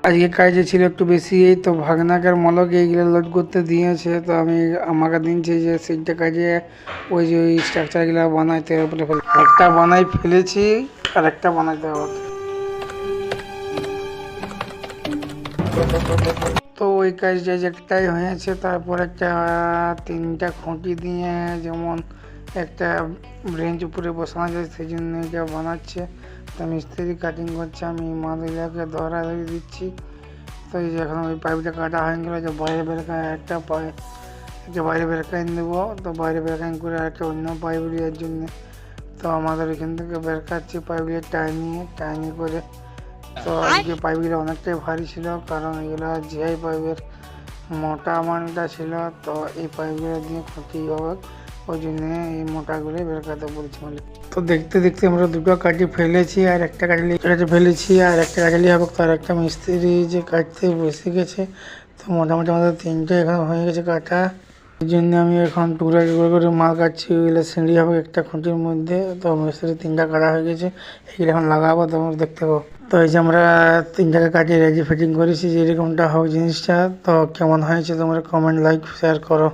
আজকে কাজে ছিল একটু বেশি, এই তো ভাগনাকের মলক এইগুলো লোড করতে দিয়েছে। তো আমি আমাকে দিনছে যে সেইটা কাজে ওই যে ওই স্ট্রাকচারগুলো বানাইতে উপরে একটা বানাই ফেলেছি আর একটা বানাইতে হবে। তো ওই কাজটা যে একটাই হয়েছে, তারপর একটা তিনটা খুঁটি দিয়ে যেমন একটা ব্রেঞ্চ উপরে বসানো যায় সেই জন্য এটা বানাচ্ছে। তো মিস্ত্রি কাটিং করছে, আমি মাদুরিয়াকে ধরা ধরে দিচ্ছি। তো এই যে এখন ওই পাইপটা কাটা হয়ে গেলো, যে বাইরে বেরকায় একটা বাইরে বেরকাইন দেবো। তো বাইরে বেরকাইন করে একটা অন্য পাইপ দেওয়ার জন্য তো আমাদের এখান থেকে বেরকাচ্ছি পাইপগুলো টাইনি করে। তো আজকে পাইপগুলো অনেকটাই ভারী ছিল, কারণ এগুলো জিআই পাইপের মোটা মানটা ছিল। তো এই পাইপগুলো দিয়ে ক্ষতি হবে, ওই জন্য এই মোটাগুলো বেরকাতে পড়ছে। তো দেখতে দেখতে আমরা দুটো কাঠি ফেলেছি আর একটা কাঠি ফেলেছি আর একটা কাঠি হবে। তার একটা মিস্ত্রি যে কাটতে বসে গেছে। তো মোটামুটি আমাদের তিনটে এখন হয়ে গেছে কাটা। এই জন্য আমি এখন টুকরা টুকরা করে মাল কাটছি। ওইগুলো সিঁড়ি হবে একটা খুঁটির মধ্যে। তো মিস্ত্রি তিনটা কাটা হয়ে গেছে, এইগুলো এখন লাগাবো, তোমরা দেখতে পাবো। তো এই যে আমরা তিনটাকে কাটিয়ে রেডি ফিটিং করেছি যে এরকমটা হোক জিনিসটা। তো কেমন হয়েছে তোমরা কমেন্ট লাইক শেয়ার করো।